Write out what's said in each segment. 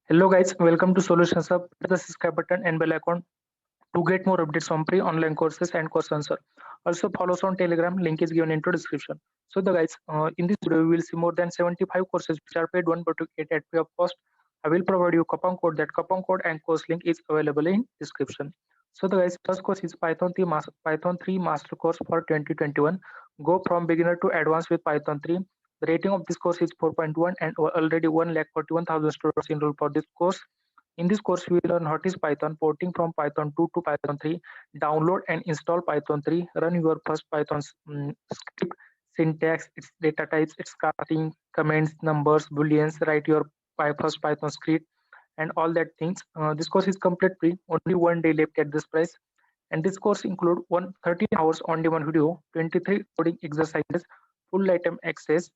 Hello guys, welcome to Solutions Hub. Hit the subscribe button and bell icon to get more updates on free online courses and course answer. Also follow us on Telegram. Link is given into description. So the guys, in this video we will see more than 75 courses which are paid one but to get at free of cost. I will provide you coupon code. That coupon code and course link is available in description. So the guys, first course is Python 3 Master Course for 2021. Go from beginner to advanced with Python 3. The rating of this course is 4.1 and already 1,41,000 students enrolled for this course. In this course, we will learn what is Python, porting from Python 2 to Python 3, download and install Python 3, run your first Python script, syntax, its data types, its casting, comments, numbers, booleans, write your first Python script, and all that things. This course is complete free, only one day left at this price. And this course include 13 hours on-demand video, 23 coding exercises, full item access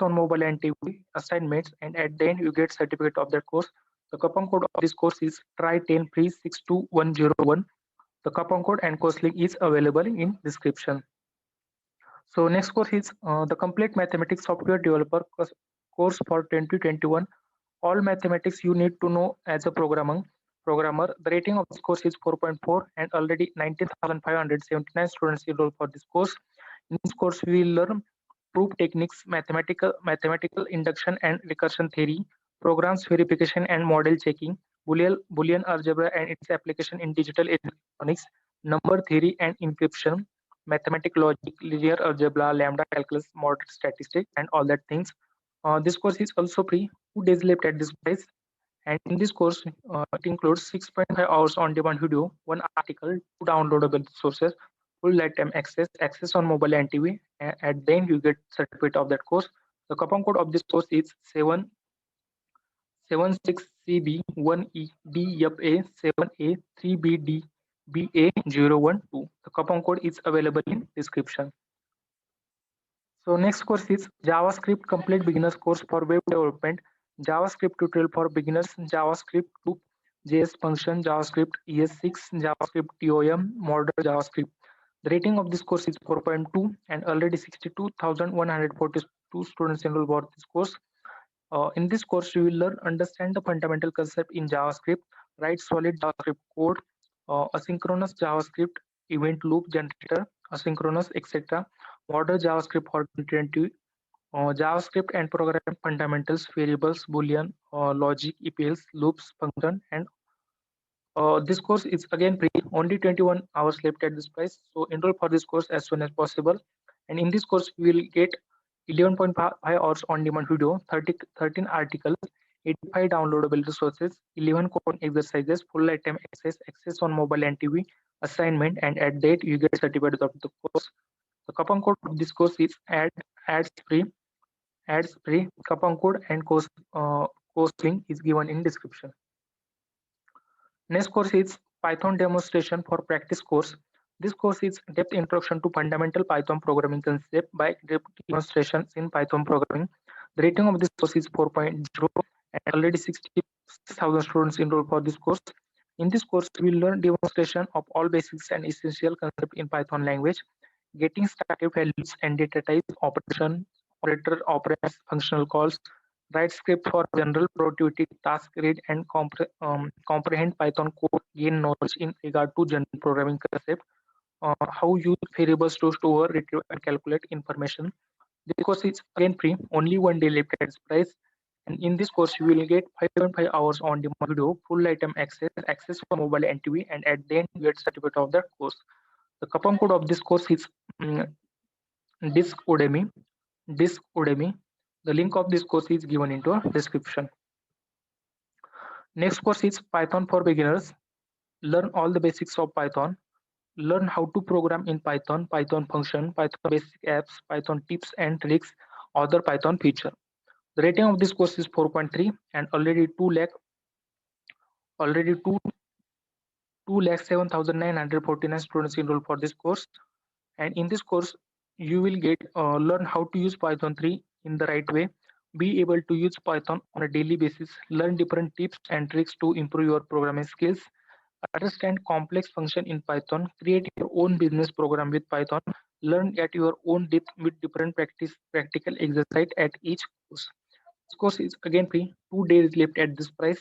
on mobile and TV, assignments, and at the end you get certificate of that course. The coupon code of this course is try10 free 62101. The coupon code and course link is available in description. So next course is the complete mathematics software developer course for 2021. All mathematics you need to know as a programmer. The rating of this course is 4.4 and already 19,579 students enrolled for this course. In this course we will learn proof techniques, mathematical induction and recursion theory, programs verification and model checking, Boolean algebra and its application in digital electronics, number theory and encryption, mathematical logic, linear algebra, lambda calculus, model statistics, and all that things. This course is also free. 2 days left at this price. And in this course, it includes 6.5 hours on-demand video, one article, two downloadable sources, full lifetime access on mobile and TV. At the end, you get certificate of that course. The coupon code of this course is 776CB1EDFA7A3BDBA012. The coupon code is available in description. So next course is JavaScript Complete Beginners course for web development, JavaScript tutorial for beginners, JavaScript loop, JS function, JavaScript ES6, JavaScript TOM, modern JavaScript. The rating of this course is 4.2 and already 62,142 students enrolled for this course. In this course, you will learn understand the fundamental concept in JavaScript, write solid JavaScript code, asynchronous JavaScript, event loop generator, asynchronous, etc. Modern JavaScript for 2020, JavaScript and program fundamentals, variables, Boolean, logic, EPLs, loops, function, and this course is again free. Only 21 hours left at this price. So enroll for this course as soon as possible. And in this course, we will get 11.5 hours on-demand video, 13 articles, 85 downloadable resources, 11 coding exercises, full lifetime access on mobile and TV, assignment, and at that you get certificate of the course. The coupon code of this course is ads free. Coupon code and course link is given in description. Next course is Python demonstration for practice course. This course is depth introduction to fundamental Python programming concept by demonstrations in Python programming. The rating of this course is 4.0 and already 66,000 students enrolled for this course. In this course, we will learn demonstration of all basics and essential concepts in Python language, getting started values and data types, operator operands, functional calls, write script for general productivity task, read and comprehend Python code, gain knowledge in regard to general programming concept, how use variables to store, retrieve, and calculate information. This course is again free, only one day left at this price. And in this course, you will get 5.5 hours on demand video, full item access for mobile and TV, and at the end, you get certificate of that course. The coupon code of this course is Disc Udemy. The link of this course is given into a description. Next course is Python for beginners. Learn all the basics of Python. Learn how to program in Python, Python function, Python basic apps, Python tips and tricks, other Python feature. The rating of this course is 4.3 and already 2,07,949 students enrolled for this course. And in this course, you will get learn how to use Python 3 in the right way, be able to use Python on a daily basis, learn different tips and tricks to improve your programming skills, understand complex function in Python, create your own business program with Python, learn at your own depth with different practical exercise at each course. This course is again free, 2 days left at this price.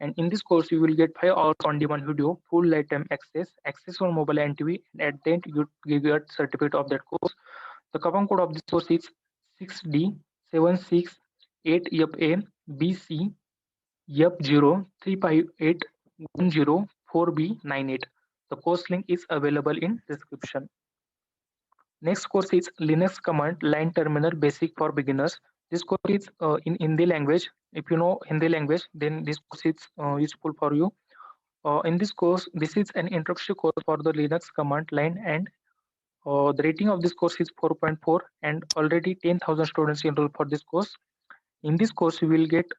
And in this course, you will get 5 hours on-demand video, full lifetime access on mobile and TV, and at the end, you get certificate of that course. The coupon code of this course is 6D768FA F0358104B98. The course link is available in description. Next course is Linux Command Line Terminal Basic for Beginners. This course is in Hindi language. If you know Hindi language, then this course is useful for you. In this course, this is an introductory course for the Linux command line, and the rating of this course is 4.4, and already 10,000 students enrolled for this course. In this course, you will get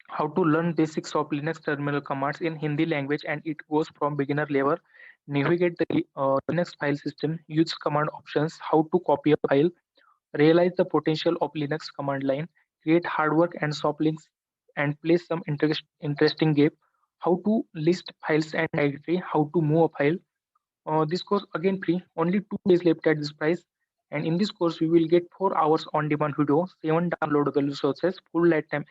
how to learn basics of Linux terminal commands in Hindi language, and it goes from beginner level. Navigate the Linux file system, use command options, how to copy a file, realize the potential of Linux command line, create hardware and soft links, and place some interesting game, how to list files and directory, how to move a file. This course again free, only 2 days left at this price. And in this course, you will get 4 hours on-demand video, 7 downloadable resources, full lifetime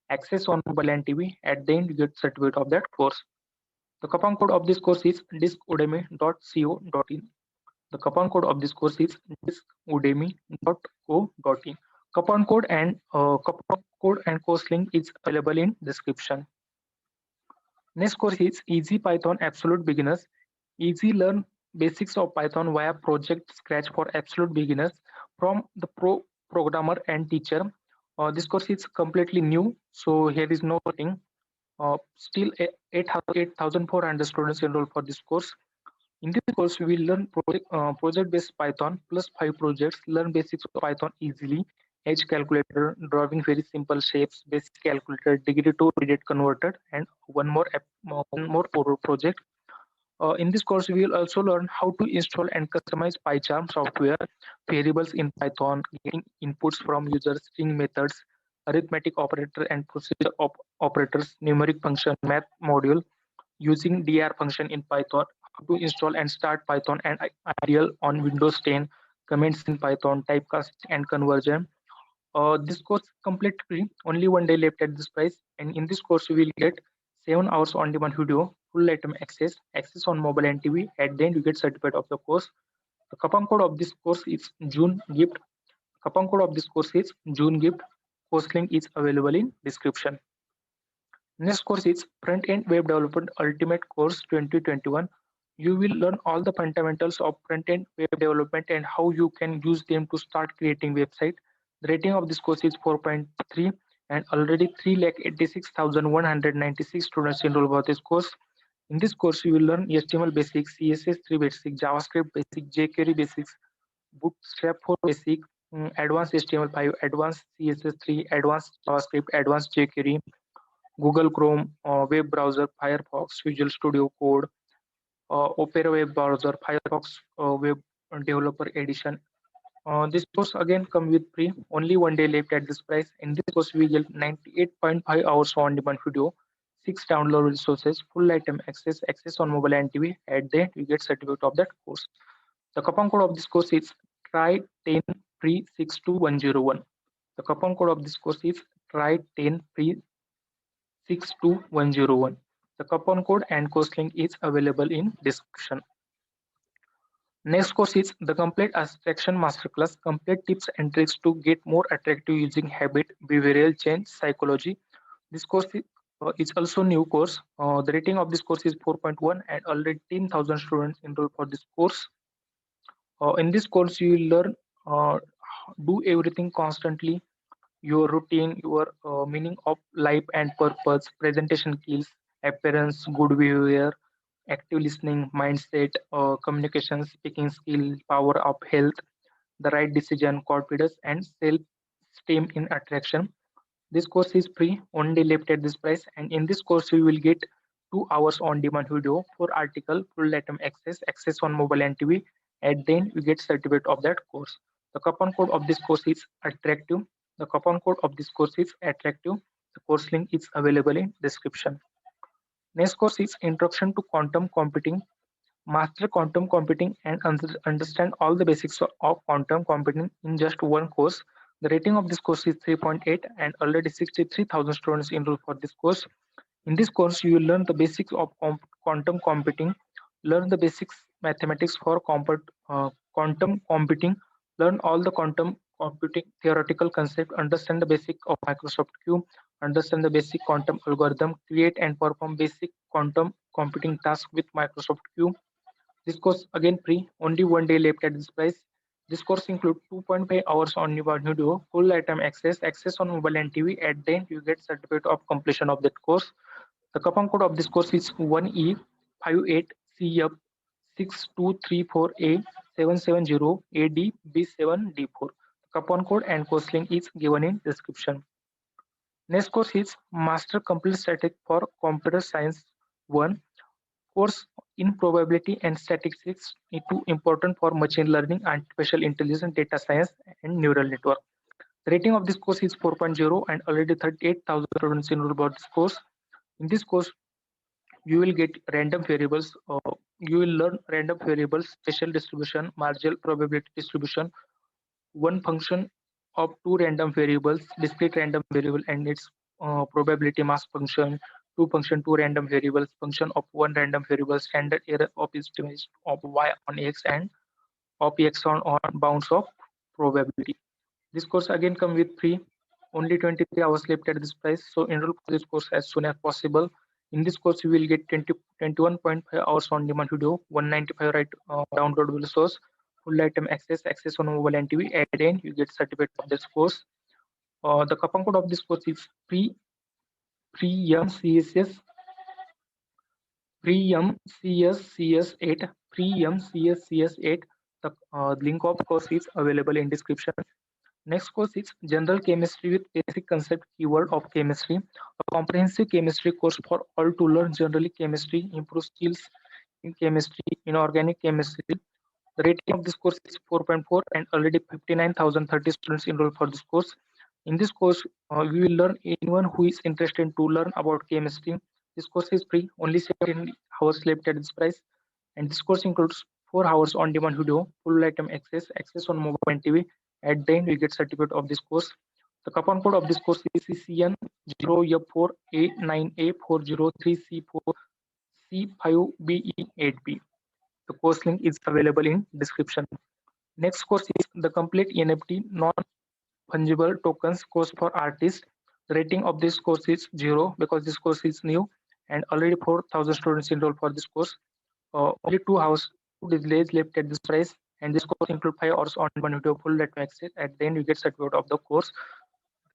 access on mobile and TV. At the end, you get certificate of that course. The coupon code of this course is discudemy.co.in. The coupon code of this course is discudemy.co.in. Coupon code and course link is available in description. Next course is Easy Python Absolute Beginners. Easy learn basics of Python via Project Scratch for absolute beginners from the pro programmer and teacher. This course is completely new, so here is no thing. Still 8,400 students enrolled for this course. In this course, we will learn project-based Python plus 5 projects, learn basics of Python easily, edge calculator, drawing very simple shapes, basic calculator, degree to digit converted, and one more project. In this course, we will also learn how to install and customize PyCharm software, variables in Python, getting inputs from users, string methods, arithmetic operator and procedure operators, numeric function, math module, using DR function in Python, how to install and start Python and ideal on Windows 10, commands in Python, typecasting and conversion. This course complete free, only 1 day left at this price. And in this course, you will get 7 hours on demand video, full lifetime access on mobile and TV. At the end, you get certificate of the course. The coupon code of this course is June Gift. Coupon code of this course is June Gift. Course link is available in description. Next course is Front End Web Development Ultimate Course 2021. You will learn all the fundamentals of front end web development and how you can use them to start creating website. The rating of this course is 4.3, and already 3,86,196 students enrolled for this course. In this course, you will learn HTML basics, CSS3 basic, JavaScript basic, jQuery basics, Bootstrap 4 basic, advanced HTML5, advanced CSS3, advanced JavaScript, advanced jQuery, Google Chrome, web browser, Firefox, Visual Studio Code, Opera web browser, Firefox web developer edition. This course again come with free, only 1 day left at this price. In this course, we get 98.5 hours on-demand video, 6 download resources, full lifetime access on mobile and TV. At the end, you get certificate of that course. The coupon code of this course is TRY10 free 62101. The coupon code of this course is TRY10 free 62101. The coupon code and course link is available in description. Next course is the Complete Attraction Masterclass, complete tips and tricks to get more attractive using habit, behavioral change, psychology. This course is also new course. The rating of this course is 4.1, and already 10,000 students enrolled for this course. In this course, you will learn do everything constantly, your routine, your meaning of life and purpose, presentation skills, appearance, good behavior, active listening, mindset, communication, speaking skill, power of health, the right decision, confidence, and self-esteem in attraction. This course is free, only left at this price, and in this course you will get 2 hours on-demand video, 4 article, full lifetime access on mobile and TV. At then you get certificate of that course. The coupon code of this course is attractive. The coupon code of this course is attractive. The course link is available in description. Next course is Introduction to Quantum Computing. Master quantum computing and understand all the basics of quantum computing in just one course. The rating of this course is 3.8, and already 63,000 students enrolled for this course. In this course, you will learn the basics of quantum computing, learn the basics mathematics for quantum computing, learn all the quantum computing theoretical concept, understand the basic of Microsoft Cube, understand the basic quantum algorithm, create and perform basic quantum computing tasks with Microsoft Cube. This course again free, only 1 day left at this price. This course includes 2.5 hours on your video, full lifetime access on mobile and TV. At the end, you get certificate of completion of that course. The coupon code of this course is 1E58CF6234A770ADB7D4. The coupon code and course link is given in description. Next course is Master Complete Static for Computer Science 1. Course in probability and statistics is too important for machine learning, artificial intelligence, data science, and neural network. The rating of this course is 4.0 and already 38,000 students enrolled about this course. In this course, you will get random variables. You will learn random variables, spatial distribution, marginal probability distribution, one function of two random variables, discrete random variable and its probability mass function, two random variables, function of one random variable, standard error of estimation of y on x and of x on bounds of probability. This course again come with free, only 23 hours left at this price. So enroll for this course as soon as possible. In this course, you will get 21.5 hours on demand video, 195 downloadable source, full lifetime access on mobile and TV. At the end, you get certificate of this course. The coupon code of this course is PREMCSS 8 PREMCSS 8. The link of course is available in description. Next course is General Chemistry with Basic Concept Keyword of Chemistry, a comprehensive chemistry course for all to learn generally chemistry, improve skills in chemistry, inorganic chemistry. The rating of this course is 4.4 and already 59,030 students enrolled for this course. In this course, we will learn anyone who is interested to learn about chemistry. This course is free, only 17 hours left at this price. And this course includes 4 hours on demand video, full lifetime access on mobile and TV. At the end, we get certificate of this course. The coupon code of this course is CCN0F4A9A403C4C5BE8B. The course link is available in description. Next course is the complete NFT non-fungible tokens course for artists. The rating of this course is 0 because this course is new and already 4,000 students enrolled for this course. Only 2 hours, 2 days left at this price, and this course includes 5 hours on one video full net access. At the end, you get certificate of the course.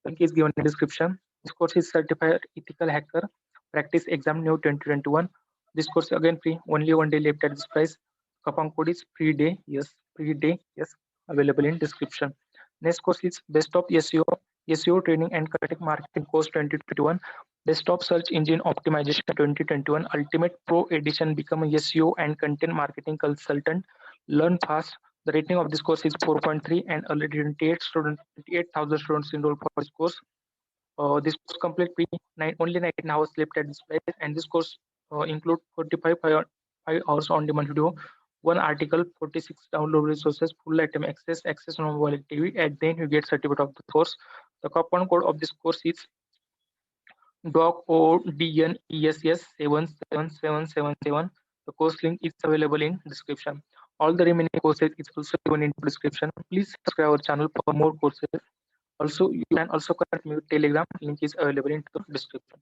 Link is given in the description. This course is Certified Ethical Hacker Practice Exam New 2021. This course again free, only 1 day left at this price. Coupon code is free day, yes, available in description. Next course is Best of SEO Training and Content Marketing Course 2021. Best of Search Engine Optimization 2021. Ultimate Pro Edition. Become a SEO and content marketing consultant. Learn fast. The rating of this course is 4.3 and already 28,000 students enrolled for this course. This course complete only 19 hours left at this price, and this course include 45 hours on demand video, one article, 46 download resources, full lifetime access on mobile TV. At then you get certificate of the course. The coupon code of this course is DOCODNESS77777. The course link is available in description. All the remaining courses is also given in description. Please subscribe our channel for more courses. Also, you can also connect me with Telegram. Link is available in the description.